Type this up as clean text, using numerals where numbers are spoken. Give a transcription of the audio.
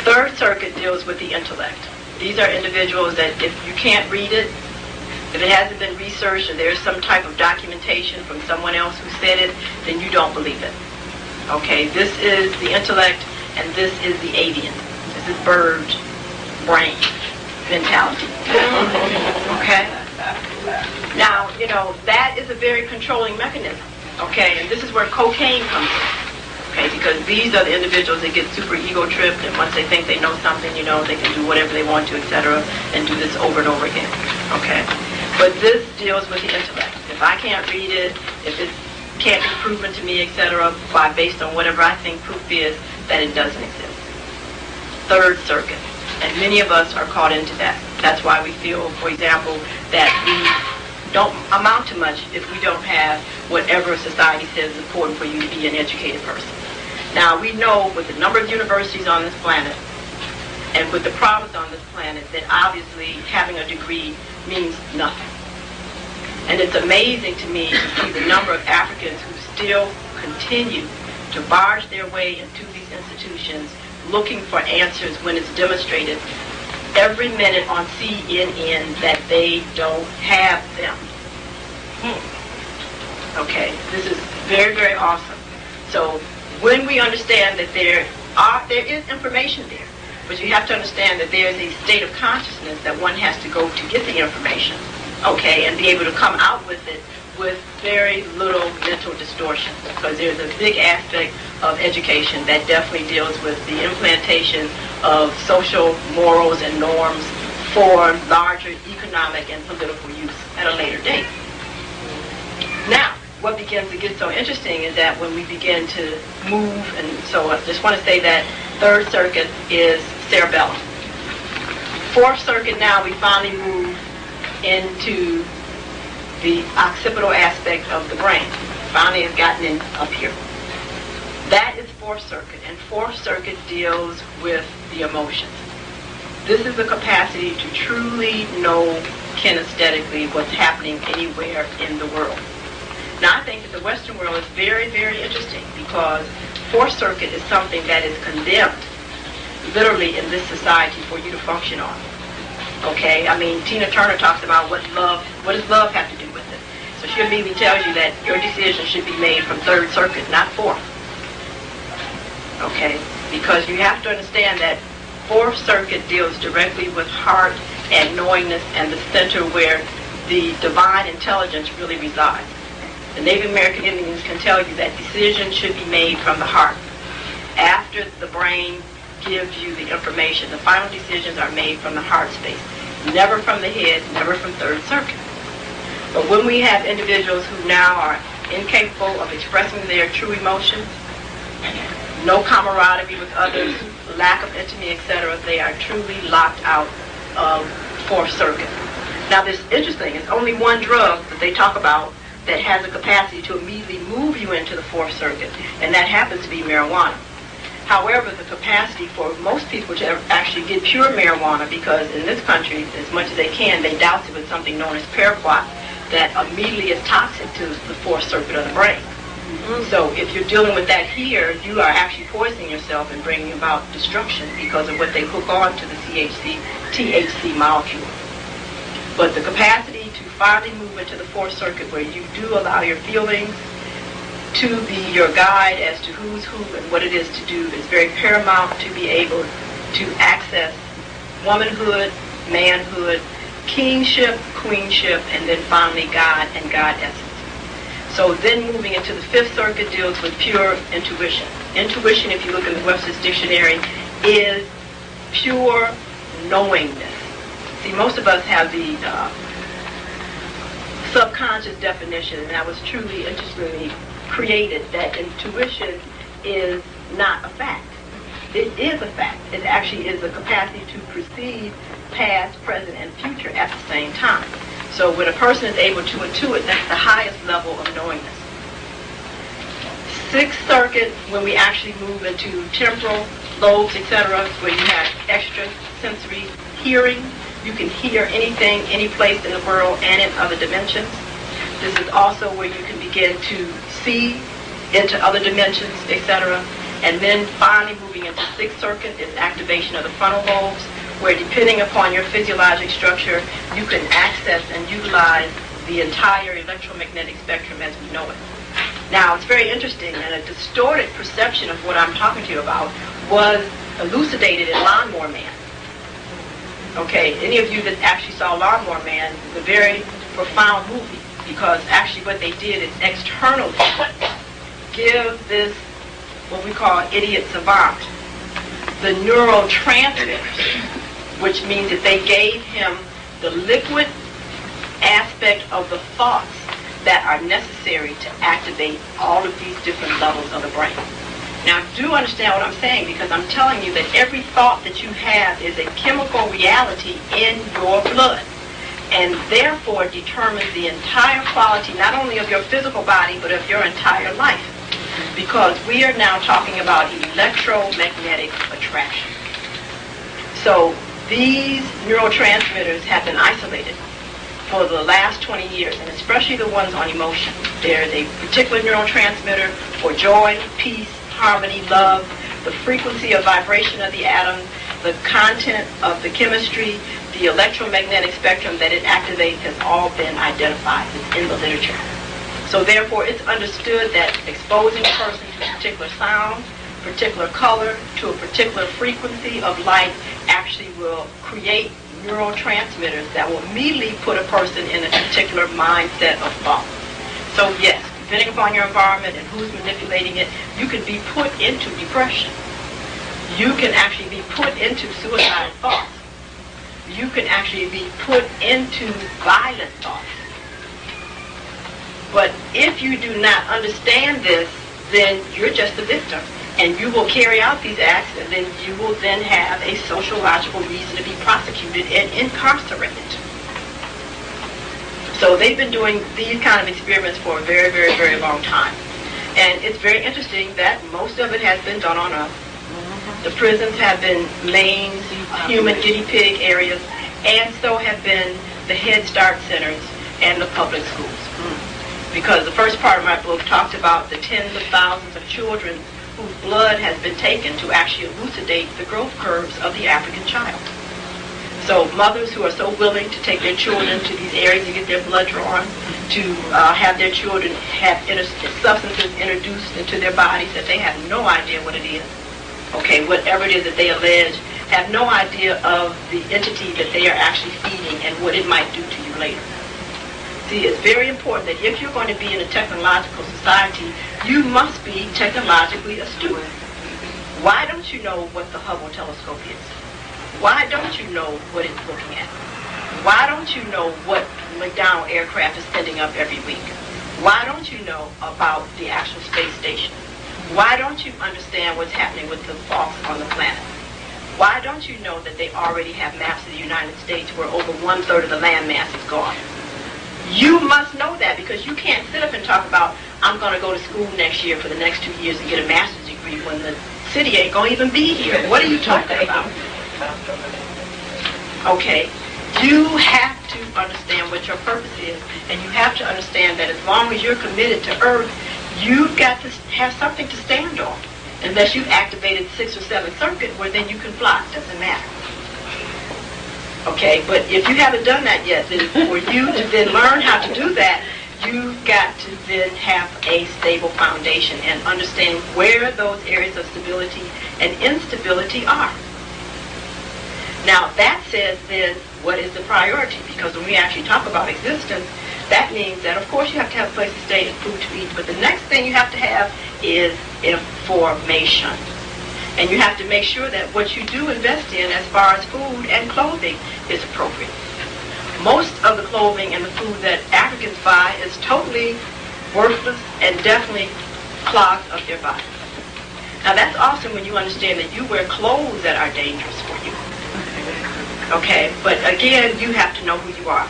Third circuit deals with the intellect. These are individuals that if you can't read it, if it hasn't been researched or there's some type of documentation from someone else who said it, then you don't believe it. Okay, this is the intellect and this is the avian. This is bird brain mentality. Okay? Now, that is a very controlling mechanism. Okay, and this is where cocaine comes in. Okay, because these are the individuals that get super ego tripped, and once they think they know something, they can do whatever they want to, etc., and do this over and over again. Okay, but this deals with the intellect. If I can't read it, if it can't be proven to me, etc., based on whatever I think proof is, that it doesn't exist. Third circuit, and many of us are caught into that. That's why we feel, for example, that we don't amount to much if we don't have whatever society says is important for you to be an educated person. Now, we know with the number of universities on this planet and with the problems on this planet that obviously having a degree means nothing. And it's amazing to me to see the number of Africans who still continue to barge their way into these institutions looking for answers when it's demonstrated every minute on CNN that they don't have them. Okay, this is very, very awesome. So when we understand that there is information there, but you have to understand that there's a state of consciousness that one has to go to get the information, okay, and be able to come out with it with very little mental distortion, because there's a big aspect of education that definitely deals with the implantation of social morals and norms for larger economic and political use at a later date. Now, what begins to get so interesting is that when we begin to move, and so I just want to say that third circuit is cerebellum. Fourth circuit, now we finally move into the occipital aspect of the brain. Finally has gotten in up here. That is fourth circuit, and fourth circuit deals with the emotions. This is the capacity to truly know kinesthetically what's happening anywhere in the world. Now, I think that the Western world is very, very interesting because fourth circuit is something that is condemned literally in this society for you to function on. Okay, I mean, Tina Turner talks about what does love have to do with it? So she immediately tells you that your decision should be made from third circuit, not fourth. Okay, because you have to understand that fourth circuit deals directly with heart and knowingness and the center where the divine intelligence really resides. The Native American Indians can tell you that decisions should be made from the heart. After the brain gives you the information, the final decisions are made from the heart space, never from the head, never from third circuit. But when we have individuals who now are incapable of expressing their true emotions, no camaraderie with others, lack of intimacy, etc., they are truly locked out of fourth circuit. Now, this is interesting. It's only one drug that they talk about that has a capacity to immediately move you into the fourth circuit, and that happens to be marijuana. However, the capacity for most people to actually get pure marijuana, because in this country, as much as they can, they douse it with something known as paraquat that immediately is toxic to the fourth circuit of the brain. So if you're dealing with that here, you are actually poisoning yourself and bringing about destruction because of what they hook on to the THC molecule. But the capacity to finally move into the fourth circuit where you do allow your feelings to be your guide as to who's who and what it is to do is very paramount to be able to access womanhood, manhood, kingship, queenship, and then finally God and God essence. So then moving into the fifth circuit deals with pure intuition. Intuition, if you look in the Webster's Dictionary, is pure knowingness. See, most of us have the subconscious definition, and that was truly interestingly created, that intuition is not a fact. It is a fact. It actually is a capacity to perceive past, present, and future at the same time. So when a person is able to intuit, that's the highest level of knowingness. Sixth circuit, when we actually move into temporal lobes, etc., where you have extra sensory hearing, you can hear anything, any place in the world and in other dimensions. This is also where you can begin to see into other dimensions, etc. And then finally moving into Sixth Circuit is activation of the frontal lobes, where depending upon your physiologic structure, you can access and utilize the entire electromagnetic spectrum as we know it. Now, it's very interesting, and a distorted perception of what I'm talking to you about was elucidated in Lawnmower Man. Okay, any of you that actually saw Lawnmower Man, it's a very profound movie, because actually what they did is externally give this, what we call idiot savant, the neurotransmitters, which means that they gave him the liquid aspect of the thoughts that are necessary to activate all of these different levels of the brain. Now, do understand what I'm saying, because I'm telling you that every thought that you have is a chemical reality in your blood, and therefore determines the entire quality not only of your physical body, but of your entire life. Because we are now talking about electromagnetic attraction. So these neurotransmitters have been isolated for the last 20 years, and especially the ones on emotion. There's a particular neurotransmitter for joy, peace, harmony, love, the frequency of vibration of the atom, the content of the chemistry, the electromagnetic spectrum that it activates has all been identified. It's in the literature. So therefore, it's understood that exposing a person to a particular sound, particular color, to a particular frequency of light actually will create neurotransmitters that will immediately put a person in a particular mindset of thought. So yes, depending upon your environment and who's manipulating it, you can be put into depression. You can actually be put into suicidal thoughts. You can actually be put into violent thoughts. But if you do not understand this, then you're just a victim. And you will carry out these acts, and then you will then have a sociological reason to be prosecuted and incarcerated. So they've been doing these kind of experiments for a very, very, very long time. And it's very interesting that most of it has been done on us. The prisons have been main human guinea pig areas, and so have been the Head Start centers and the public schools. Because the first part of my book talked about the tens of thousands of children whose blood has been taken to actually elucidate the growth curves of the African child. So mothers who are so willing to take their children to these areas to get their blood drawn, to have their children have substances introduced into their bodies that they have no idea what it is. Okay, whatever it is that they allege, have no idea of the entity that they are actually feeding and what it might do to you later. See, it's very important that if you're going to be in a technological society, you must be technologically astute. Why don't you know what the Hubble telescope is? Why don't you know what it's looking at? Why don't you know what McDonnell aircraft is sending up every week? Why don't you know about the actual space station? Why don't you understand what's happening with the faults on the planet? Why don't you know that they already have maps of the United States where over 1/3 of the land mass is gone? You must know that, because you can't sit up and talk about, I'm going to go to school next year for the next 2 years and get a master's degree when the city ain't going to even be here. What are you talking about? Okay, you have to understand what your purpose is, and you have to understand that as long as you're committed to Earth, you've got to have something to stand on. Unless you've activated 6th or 7th Circuit, where then you can fly. Doesn't matter. Okay, but if you haven't done that yet, then for you to then learn how to do that, you've got to then have a stable foundation and understand where those areas of stability and instability are. Now, that says then, what is the priority? Because when we actually talk about existence, that means that, of course, you have to have a place to stay and food to eat, but the next thing you have to have is information. And you have to make sure that what you do invest in as far as food and clothing is appropriate. Most of the clothing and the food that Africans buy is totally worthless and definitely clogs up their body. Now that's awesome when you understand that you wear clothes that are dangerous for you. Okay, but again, you have to know who you are.